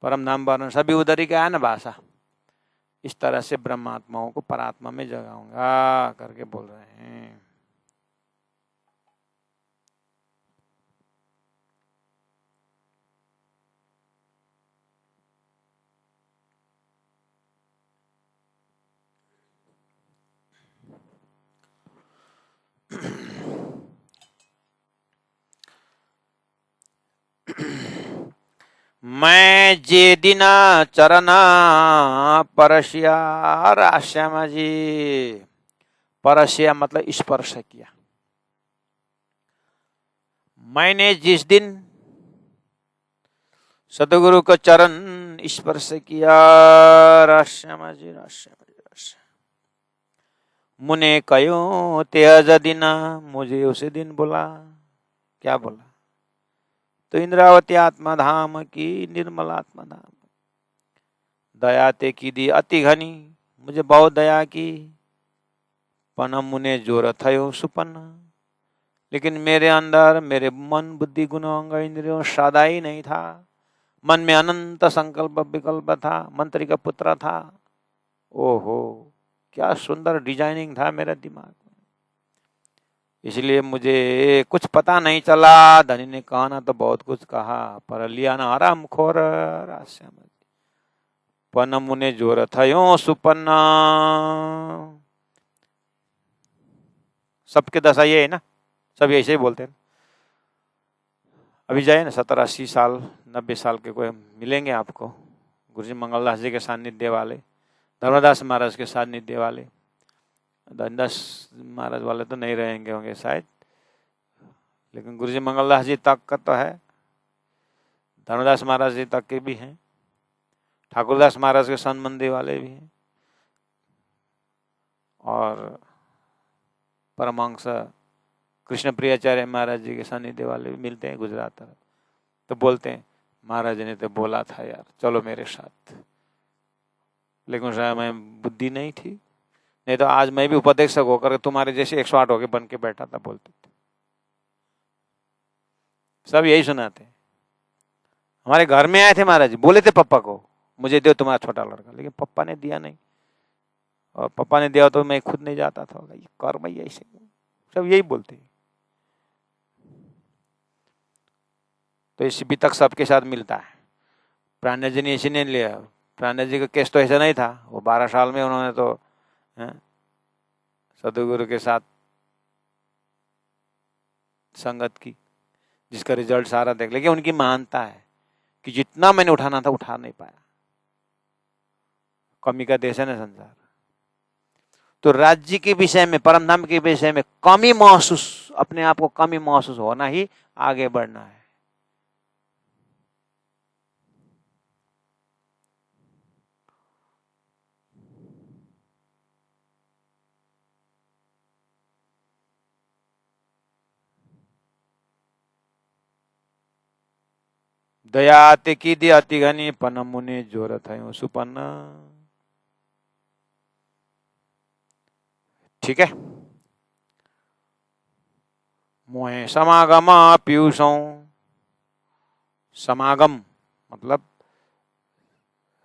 परम धाम वर्ण सभी उधर ही का है ना भाषा। इस तरह से ब्रह्मात्माओं को परात्मा में जगाऊंगा करके बोल रहे हैं। मैं जे दिन चरण परसिया राश्याम जी। परसिया मतलब स्पर्श किया। मैंने जिस दिन सदगुरु का चरण स्पर्श किया, राश्याम जी राश्याम जी राश्याम, मुने कयो तेज दिना, मुझे उसी दिन बोला। क्या बोला? तो इंद्रावती आत्मा धाम की निर्मल आत्मा धाम, दया ते की दी अति घनी, मुझे बहुत दया की। पन मुने जोर थयो सुपन्न, लेकिन मेरे अंदर मेरे मन बुद्धि गुण अंग इंद्रियों सादा ही नहीं था। मन में अनंत संकल्प विकल्प था, मंत्री का पुत्र था। ओहो, क्या सुंदर डिजाइनिंग था मेरे दिमाग में, इसलिए मुझे कुछ पता नहीं चला। धनी ने कहा ना तो बहुत कुछ कहा, पर लिया ना आराम खोर रास्या में। पन मुने जोर थयो सुपन्ना, सबके दशा ये है ना, सब ऐसे ही बोलते हैं। अभी जाए ना 70-80 साल 90 साल के कोई मिलेंगे आपको, गुरुजी मंगलदास जी के सानिध्य वाले, धर्मदास महाराज के सानिध्य वाले। धनदास महाराज वाले तो नहीं रहेंगे होंगे शायद, लेकिन गुरुजी मंगलदास जी तक का तो है, धर्मदास महाराज जी तक के भी हैं, ठाकुरदास महाराज के संबंधी वाले भी हैं, और परमहंस कृष्ण प्रियाचार्य महाराज जी के सानिध्य वाले भी मिलते हैं गुजरात तरफ। तो बोलते हैं महाराज ने तो बोला था यार चलो मेरे साथ, लेकिन शायद मैं बुद्धि नहीं थी, नहीं तो आज मैं भी उपदेशक होकर तुम्हारे जैसे 108 होके बन के बैठा था, बोलते थे। सब यही सुनाते। हमारे घर में आए थे महाराज जी, बोले थे पापा को मुझे दो तुम्हारा छोटा लड़का, लेकिन पापा ने दिया नहीं, और पापा ने दिया तो मैं खुद नहीं जाता था। ये कर्म ही ऐसे, सब यही बोलते हैं। तो इसी भी तक सबके साथ मिलता है। प्राण्य जी ने इसी ने लिया, प्राण्य जी का केस तो ऐसा नहीं था, वो 12 साल में उन्होंने तो सदगुरु के साथ संगत की, जिसका रिजल्ट सारा देख, लेकिन उनकी मानता है कि जितना मैंने उठाना था उठा नहीं पाया। कमी का देश है ना संसार। तो राज्य के विषय में, परमधाम के विषय में कमी महसूस, अपने आप को कमी महसूस होना ही आगे बढ़ना है। दया ते की दी अति घनी, पन मुने जोर थयो सुपन्न। ठीक है। मोहे समागम पीयूषों, समागम मतलब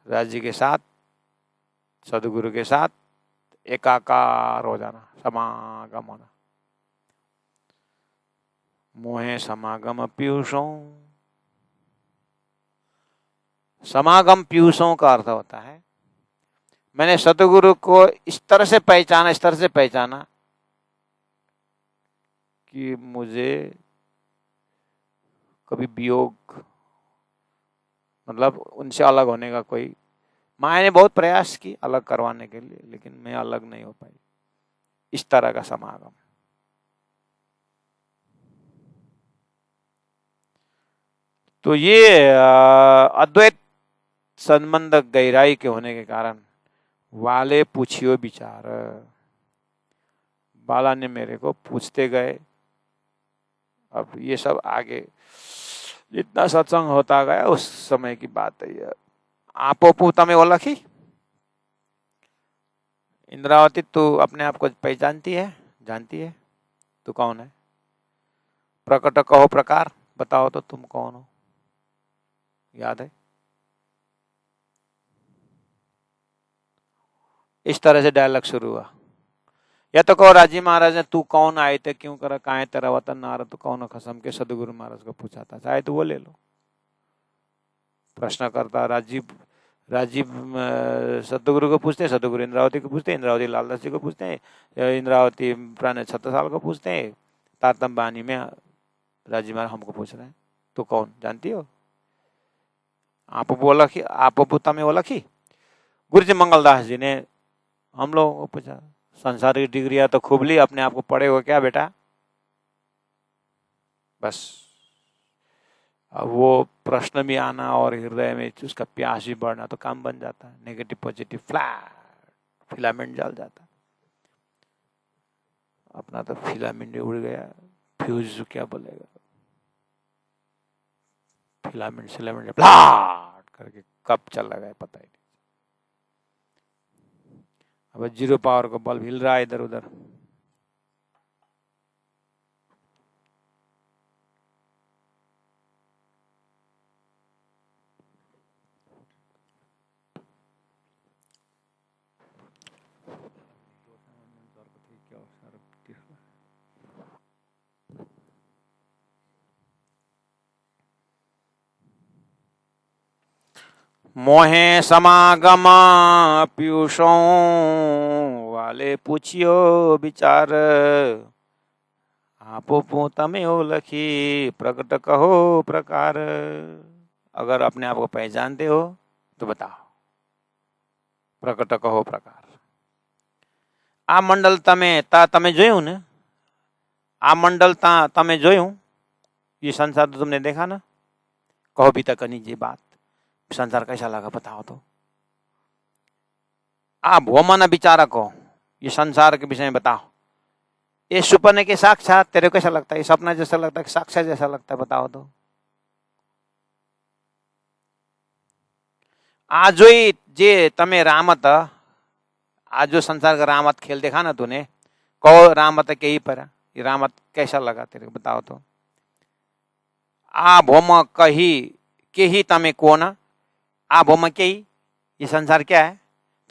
राज्य के साथ, सदगुरु के साथ एकाकार हो जाना, समागम होना। मोहे समागम पीयूषों, समागम पीयूषों का अर्थ होता है मैंने सतगुरु को इस तरह से पहचाना कि मुझे कभी वियोग, मतलब उनसे अलग होने का कोई, माया ने बहुत प्रयास की अलग करवाने के लिए, लेकिन मैं अलग नहीं हो पाई। इस तरह का समागम। तो ये अद्वैत संबंध गहराई के होने के कारण वाले पूछियो विचार, बाला ने मेरे को पूछते गए। अब ये सब आगे जितना सत्संग होता गया उस समय की बात है। ये आपो तमें ओळखी, इंद्रावती तू अपने आप को पहचानती है, जानती है तू कौन है? प्रकट कहो प्रकार, बताओ तो तुम कौन हो? याद है? इस तरह से डायलॉग शुरू हुआ। या तो कहो राजी महाराज ने तू कौन आए थे, क्यों करा, कहाँ तेरा वतन नारा, तो कौन खसम के सदगुरु महाराज को पूछा था, चाहे तो वो ले लो। प्रश्न करता राजीव सदगुरु को पूछते हैं, सदगुरु इंद्रावती को पूछते हैं, इंद्रावती लालदास जी को पूछते हैं, इंद्रावती प्राण 36 साल को पूछते हैं, तारतम बानी में राजीव महाराज हमको पूछ रहे हैं तो कौन, जानती हो? आप बोला कि आप पुता में बोला कि गुरु जी मंगलदास जी ने हम लोगों को पूछा, संसारिक डिग्रियां तो खूब ली, अपने आप को पढ़े हो क्या बेटा? बस अब वो प्रश्न भी आना और हृदय में उसका प्यास भी बढ़ना तो काम बन जाता है। नेगेटिव पॉजिटिव फ्लैट फिलामेंट जल जाता है। अपना तो फिलामेंट उड़ गया, फ्यूज क्या बोलेगा, फिलामेंट सिलामेंट ब्लाट करके कब चला गया पता ही नहीं। अब 0 पावर का बल्ब हिल रहा है इधर उधर। मोहे समागम पीयूषों वाले पूछियो विचार, आपो पोतमे ओ लखी प्रकट कहो प्रकार। अगर अपने आप को पहचानते हो तो बताओ, प्रकट कहो प्रकार। आ मंडल તમે જોયું ને, આ મંડલ તમે જોયું, ये संसार तो तुमने देखा ना, कहो भी तक नहीं ये बात, संसार कैसा लगा बताओ तो। आ भोमन विचारक हो, ये संसार के विषय में बताओ। ये सुपने के साक्षात तेरे को कैसा लगता है, सपना जैसा लगता है, साक्षात जैसा लगता है, बताओ तो। आ जोई जे तमे रामत, आज जो संसार का रामत खेल देखा ना तूने, कहो रामत के ही पर, ये रामत कैसा लगा तेरे को बताओ तो। आ भोम कही के ही तमे कौन, आ भोम के ही, ये संसार क्या है,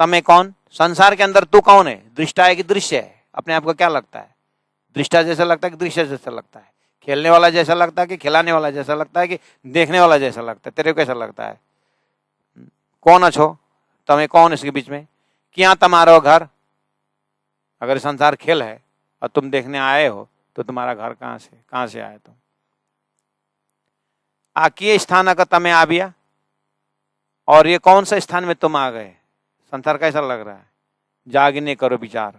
तमे कौन, संसार के अंदर तू कौन है, दृष्टा है कि दृश्य है, अपने आप को क्या लगता है, दृष्टा जैसा लगता है कि दृश्य जैसा लगता है, खेलने वाला जैसा लगता है कि खिलाने वाला जैसा लगता है कि देखने वाला जैसा लगता है, तेरे को कैसा लगता है, कौन छो तमे कौन इसके बीच में, क्या तुम्हारा घर, अगर संसार खेल है और तुम देखने आए हो तो तुम्हारा घर कहां से आए तुम। आ किए स्थान का तमे आबिया, और ये कौन सा स्थान में तुम आ गए, संसार कैसा लग रहा है, जागने करो विचार,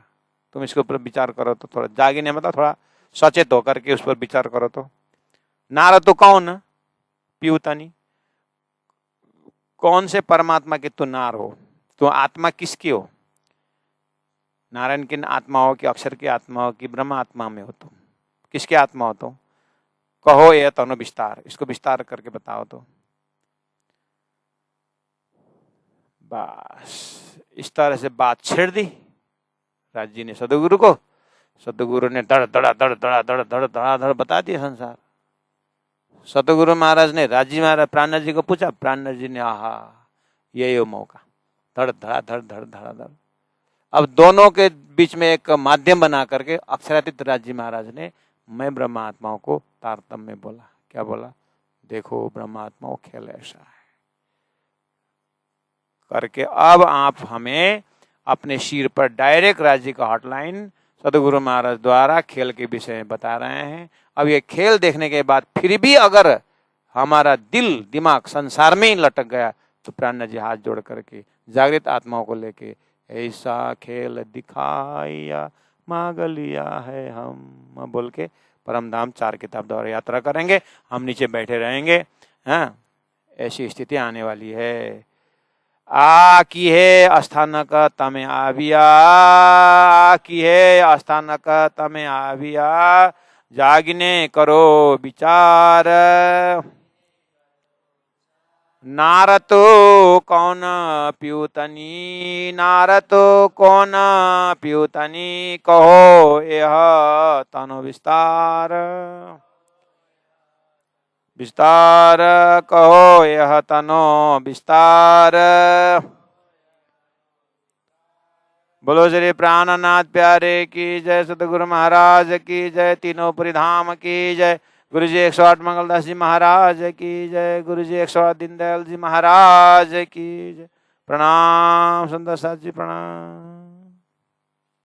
तुम इसके ऊपर विचार करो तो, थोड़ा जागने मतलब थोड़ा सचेत होकर के उस पर विचार करो तो। नारद तो कौन, पीयूतनी, कौन से परमात्मा के तू नार हो, तो आत्मा किसकी हो, नारायण की आत्मा हो कि अक्षर की आत्मा हो कि ब्रह्म आत्मा में हो, तो किसके आत्मा हो तो, कहो ये तनु विस्तार, इसको विस्तार करके बताओ तो। बस इस तरह से बात छेड़ दी राज जी ने सदगुरु को, सदगुरु ने धड़ धड़ा धड़ धड़ा धड़ धड़ धड़ा धड़ बता दिया संसार। सतगुरु महाराज ने राजी महाराज प्राणनाथ जी को पूछा, प्राणनाथ जी ने आहा यही हो मौका, धड़ धड़ा धड़ धड़ धड़ा धड़। अब दोनों के बीच में एक माध्यम बना करके अक्षरातीत राज जी महाराज ने मैं ब्रह्मात्माओं को तारतम्य बोला, क्या बोला, देखो ब्रह्मात्माओं खेल ऐसा है करके। अब आप हमें अपने सिर पर डायरेक्ट राज्य का हॉटलाइन सदगुरु महाराज द्वारा खेल के विषय में बता रहे हैं। अब ये खेल देखने के बाद फिर भी अगर हमारा दिल दिमाग संसार में ही लटक गया तो प्राणनाथ जी हाथ जोड़ करके जागृत आत्माओं को लेके ऐसा खेल दिखाया मांग लिया है हम बोल के परम धाम 4 किताब द्वारा यात्रा करेंगे। हम नीचे बैठे रहेंगे, हाँ ऐसी स्थिति आने वाली है। आ की है स्थानक तमे आविया, की है स्थानक तमे आविया, जागने करो विचार। नारतो कौन पीयूतनी, नारतो कौन पीयूतनी, कहो यह तनु विस्तार। विस्तार कहो यह तनो विस्तार। बोलो श्री प्राणनाथ प्यारे की जय, सतगुरु महाराज की जय, तीनों परिधाम की जय, गुरु जी 108 मंगलदास जी महाराज की जय, गुरु जी 108 दीनदयाल जी महाराज की जय। प्रणाम संत साथ जी, प्रणाम।